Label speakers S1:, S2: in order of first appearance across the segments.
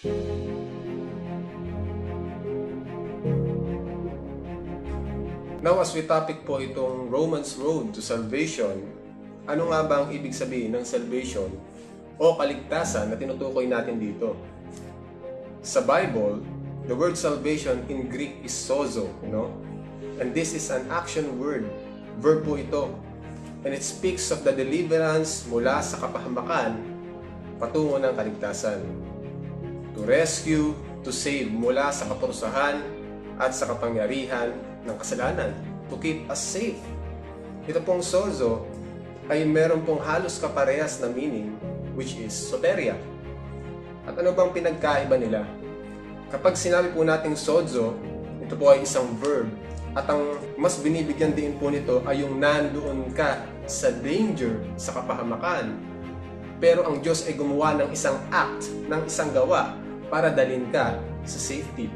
S1: Now, as we topic po itong Romans Road to Salvation, ano nga ba ang ibig sabihin ng salvation o kaligtasan na tinutukoy natin dito? Sa Bible, the word salvation in Greek is sozo, And this is an action word, verb po ito. And it speaks of the deliverance mula sa kapahamakan patungo ng kaligtasan. To rescue, to save mula sa kaparusahan at sa kapangyarihan ng kasalanan, to keep us safe. Ito pong sozo ay meron pong halos kaparehas na meaning, which is soteria. At ano bang pinagkaiba nila? Kapag sinabi po nating sozo, ito po ay isang verb, at ang mas binibigyan din po nito ay yung nandoon ka sa danger, sa kapahamakan. Pero ang Diyos ay gumawa ng isang act, ng isang gawa para dalhin ka sa safety.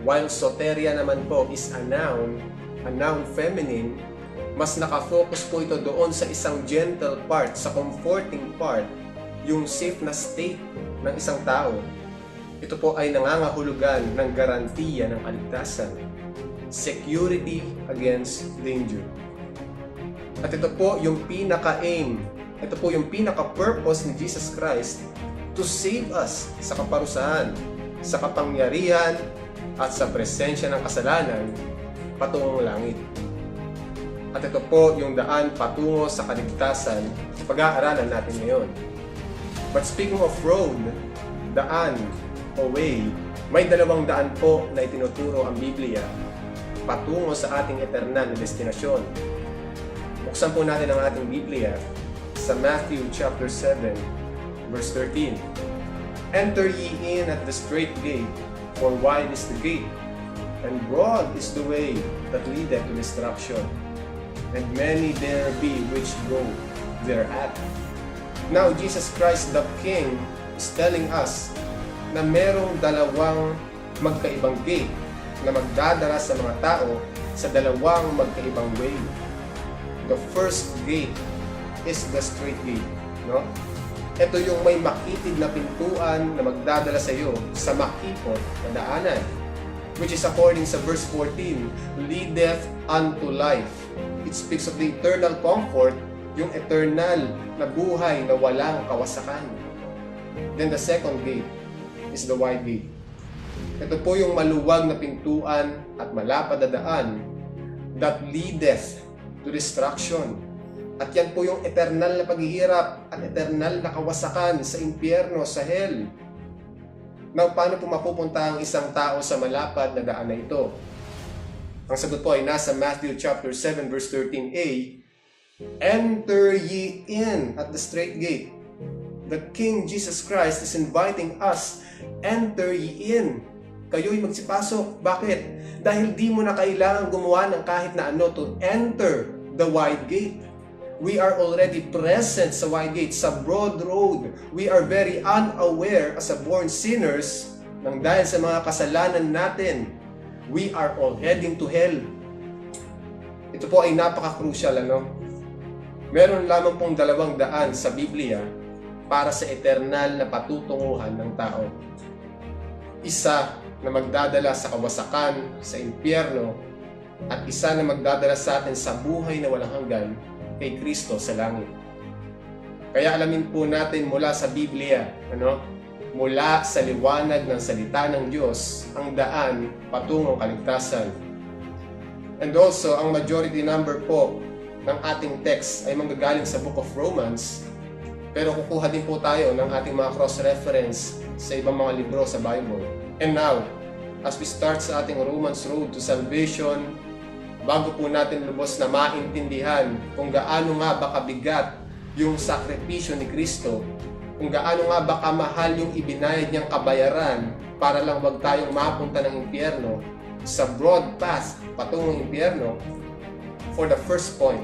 S1: While soteria naman po is a noun feminine, mas nakafocus po ito doon sa isang gentle part, sa comforting part, yung safe na state ng isang tao. Ito po ay nangangahulugan ng garantiya ng kaligtasan, security against danger. At ito po yung pinaka-aim, ito po yung pinaka-purpose ni Jesus Christ to save us sa kaparusahan, sa kapangyarihan, at sa presensya ng kasalanan patungong langit. At ito po yung daan patungo sa kaligtasan, pag-aaralan natin ngayon. But speaking of road, daan o way, may dalawang daan po na itinuturo ang Biblia patungo sa ating eternal na destinasyon. Buksan po natin ang ating Biblia sa Matthew chapter 7, verse 13. Enter ye in at the strait gate, for wide is the gate, and broad is the way that leadeth to destruction, and many there be which go thereat. Now, Jesus Christ the King is telling us na merong dalawang magkaibang gate na magdadala sa mga tao sa dalawang magkaibang way. The first gate is the straight gate, Ito yung may makitid na pintuan na magdadala sa iyo sa makipot na daanan, which is according sa verse 14, leadeth unto life. It speaks of the eternal comfort, yung eternal na buhay na walang kawasakan. Then the second gate is the wide gate. Ito po yung maluwag na pintuan at malapad na daan that leadeth to destruction. At yan po yung eternal na paghihirap at eternal na kawasakan sa impyerno, sa hell. Now, paano po mapupunta ang isang tao sa malapad na daan na ito? Ang sagot po ay nasa Matthew chapter 7 verse 13a, enter ye in at the strait gate. The King Jesus Christ is inviting us, enter ye in. Kayo'y magsipasok. Bakit? Dahil di mo na kailangan gumawa ng kahit na ano to enter the wide gate. We are already present sa wide gate, sa broad road. We are very unaware as a born sinners nang dahil sa mga kasalanan natin. We are all heading to hell. Ito po ay napaka-crucial, Meron lamang pong dalawang daan sa Biblia para sa eternal na patutunguhan ng tao. Isa na magdadala sa kawasakan, sa impyerno, at isa na magdadala sa atin sa buhay na walang hanggan kay Kristo sa langit. Kaya alamin po natin mula sa Biblia, mula sa liwanag ng salita ng Diyos, ang daan patungong kaligtasan. And also, ang majority number po ng ating text ay manggagaling sa Book of Romans, pero kukuha din po tayo ng ating mga cross-reference sa ibang mga libro sa Bible. And now, as we start sa ating Romans Road to Salvation, bago po natin lubos na maintindihan kung gaano nga ba kabigat yung sakripisyo ni Kristo, kung gaano nga ba kamahal yung ibinayad niyang kabayaran para lang wag tayong mapunta ng impyerno, sa broad path patungong impyerno, for the first point,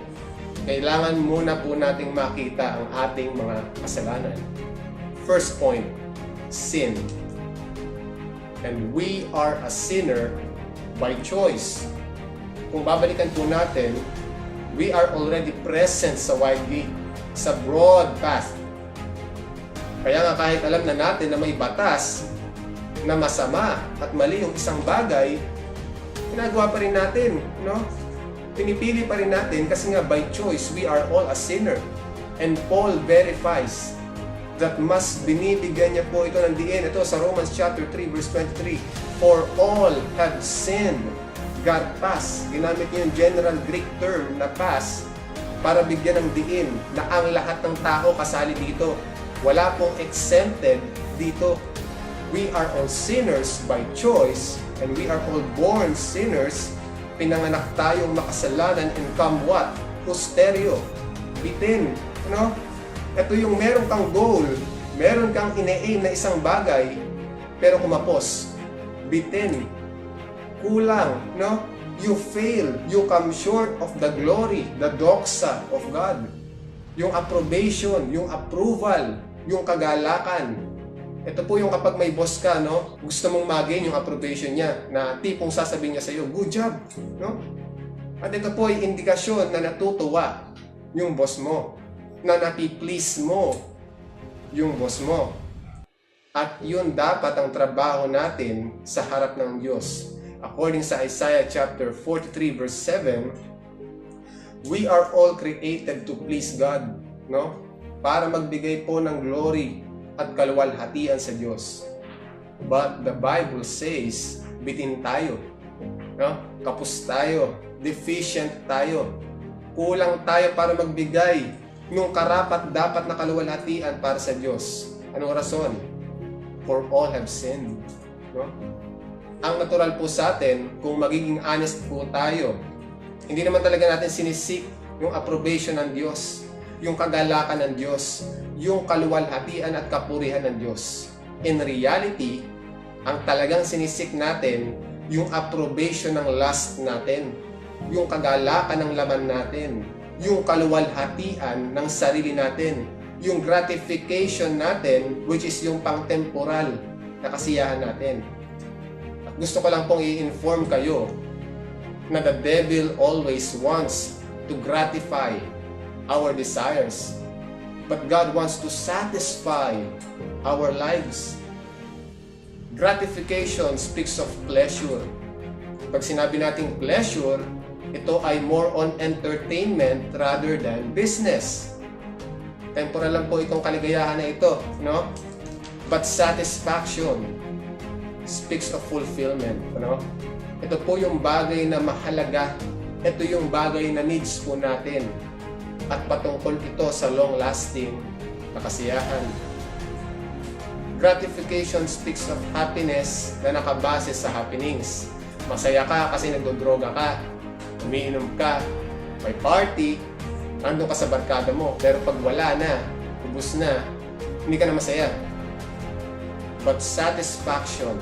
S1: kailangan muna po nating makita ang ating mga kasalanan. First point, sin. And we are a sinner by choice. Kung babalikan po natin, we are already present sa wide gate, sa broad path. Kaya nga kahit alam na natin na may batas, na masama at mali yung isang bagay, ginagawa pa rin natin, no? Pinipili pa rin natin kasi nga by choice, we are all a sinner. And Paul verifies that mas binibigyan niya po ito ng diin. Ito sa Romans chapter 3 verse 23. For all have sinned. God pass. Ginamit niya yung general Greek term na pass para bigyan ng diin na ang lahat ng tao kasali dito. Wala pong exempted dito. We are all sinners by choice and we are all born sinners. Pinanganak tayong makasalanan and come what? Postereo. Bitin. Ano? Ito yung meron kang goal, meron kang ine-aim na isang bagay, pero kumapos. Bitin. Kulang. No? You fail. You come short of the glory, the doxa of God. Yung approbation, yung approval, yung kagalakan. Ito po yung kapag may boss ka, no? Gusto mong mag-gain yung approbation niya na tipong sasabihin niya sa iyo, good job, no? At ito po ay indikasyon na natutuwa yung boss mo, na napi-please mo yung boss mo. At yun dapat ang trabaho natin sa harap ng Diyos. According sa Isaiah chapter 43 verse 7, we are all created to please God, no? Para magbigay po ng glory at kaluwalhatian sa Diyos. But the Bible says, bitin tayo, no? Kapos tayo, deficient tayo, kulang tayo para magbigay ng karapat dapat na kaluwalhatian para sa Diyos. Anong rason? For all have sinned, no? Ang natural po sa atin, kung magiging honest po tayo, hindi naman talaga natin sinisik yung approbation ng Diyos, yung kagalakan ng Diyos, yung kaluwalhatian at kapurihan ng Diyos. In reality, ang talagang sinisik natin, yung approbation ng lust natin, yung kagalakan ng laman natin, yung kaluwalhatian ng sarili natin, yung gratification natin, which is yung pang-temporal na kasiyahan natin. At gusto ko lang pong i-inform kayo na the devil always wants to gratify our desires. But God wants to satisfy our lives. Gratification speaks of pleasure. Pag sinabi nating pleasure, ito ay more on entertainment rather than business. Temporal lang po itong kaligayahan na ito, no? But satisfaction speaks of fulfillment, no? Ito po yung bagay na mahalaga. Ito yung bagay na needs po natin. At patungkol ito sa long-lasting na kasiyahan. Gratification speaks of happiness na nakabase sa happenings. Masaya ka kasi nagdodroga ka, umiinom ka, may party, nandun ka sa barkada mo. Pero pag wala na, ubus na, hindi ka na masaya. But satisfaction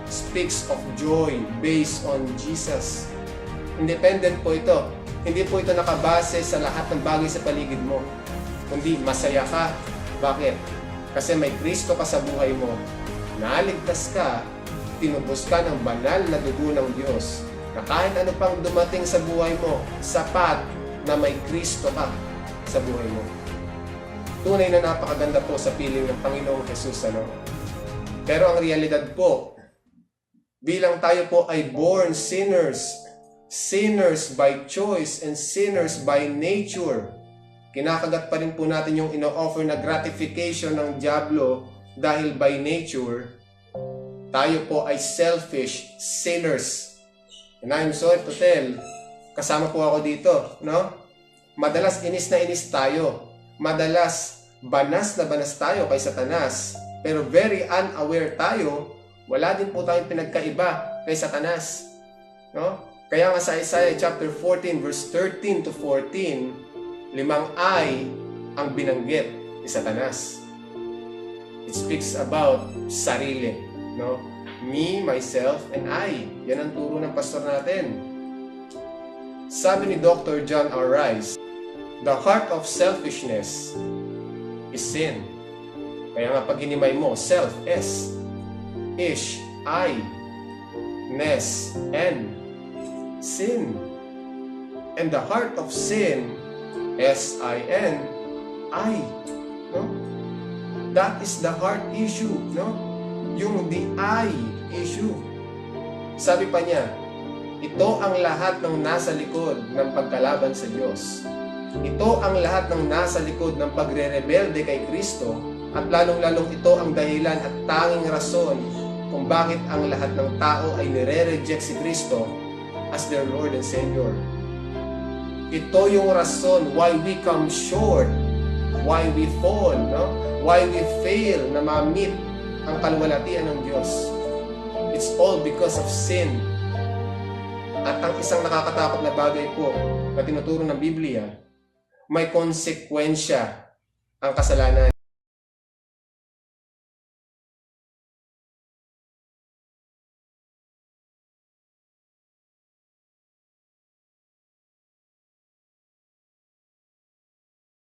S1: speaks of joy based on Jesus. Independent po ito. Hindi po ito nakabase sa lahat ng bagay sa paligid mo. Kundi masaya ka. Bakit? Kasi may Kristo ka sa buhay mo. Naligtas ka, tinubos ka ng banal na dugo ng Diyos. Na kahit ano pang dumating sa buhay mo, sapat na may Kristo ka sa buhay mo. Tunay na napakaganda po sa piling ng Panginoong Jesus, ano? Pero ang realidad po, bilang tayo po ay born sinners, sinners by choice and sinners by nature, kinakagat pa rin po natin yung ino-offer na gratification ng dyablo dahil by nature, tayo po ay selfish sinners. And I'm sorry to tell, kasama po ako dito, no? Madalas inis na inis tayo. Madalas banas na banas tayo kay Satanas. Pero very unaware tayo, wala din po tayong pinagkaiba kay Satanas. No? Kaya nga sa Isaiah chapter 14 verse 13 to 14, 5 I ang binanggit ni Satanas. It speaks about sarili. No? Me, myself, and I. Yan ang turo ng pastor natin. Sabi ni Dr. John R. Rice, the heart of selfishness is sin. Kaya nga pag hinimay mo, self, S, ish, I, ness, N, sin. And the heart of sin, S-I-N, I. No? That is the heart issue. No? yung the I issue. Sabi pa niya, ito ang lahat ng nasa likod ng pagkalaban sa Diyos. Ito ang lahat ng nasa likod ng pagre-rebelde kay Kristo at lalong-lalong ito ang dahilan at tanging rason kung bakit ang lahat ng tao ay nire-reject si Kristo as their Lord and Savior. Ito yung rason why we come short, why we fall, no? Why we fail na ma-meet ang kalwalatian ng Diyos. It's all because of sin. At ang isang nakakatakot na bagay po na tinuturo ng Biblia, may konsekwensya ang kasalanan.